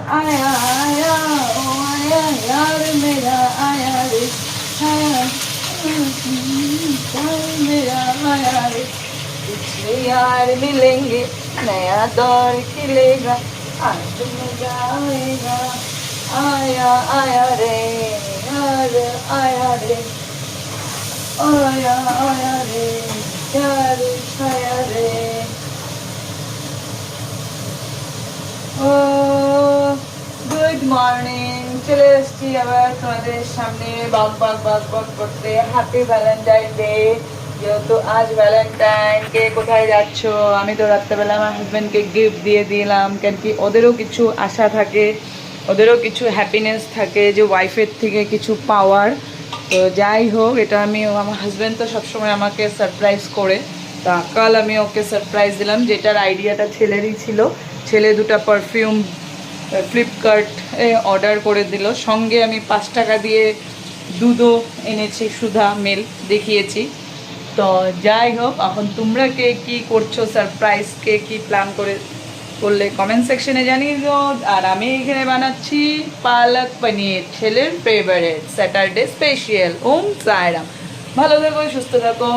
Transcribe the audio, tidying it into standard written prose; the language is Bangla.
आया आया ओ आया यार मेरा आया रे आया यार मेरा आया रे पिछले यार मिलेंगे नया दौर खिलेगा आज मजा आएगा आया आया रे यार आया रे आया आया रे यार आया रे ও গুড মর্নিং চলে এসেছি আবার তোমাদের সামনে বাক বাক বাক বাক করতে হ্যাপি ভ্যালেন্টাইন ডে যেহেতু আজ ভ্যালেন্টাইন কে কোথায় যাচ্ছ আমি তো রাত্রেবেলা আমার হাজব্যান্ডকে গিফট দিয়ে দিলাম কেন কি ওদেরও কিছু আশা থাকে ওদেরও কিছু হ্যাপিনেস থাকে যে ওয়াইফের থেকে কিছু পাওয়ার তো যাই হোক এটা আমি আমার হাজব্যান্ড তো সবসময় আমাকে সারপ্রাইজ করে তা কাল আমি ওকে সারপ্রাইজ দিলাম যেটার আইডিয়াটা ছেলেরই ছিল ছেলে দুটো পারফিউম ফ্লিপকার্টে অর্ডার করে দিল সঙ্গে আমি 5 টাকা দিয়ে দুধও এনেছি সুধা মিল দেখিয়েছি তো যাই হোক এখন তোমরা কে কী করছো সারপ্রাইজ কে কী প্ল্যান করলে কমেন্ট সেকশনে জানিয়ে দিও আর আমি এখানে বানাচ্ছি পালক পনির ছেলের ফেভারিট স্যাটারডে স্পেশাল ওম সাইরাম ভালো থাকো সুস্থ থাকো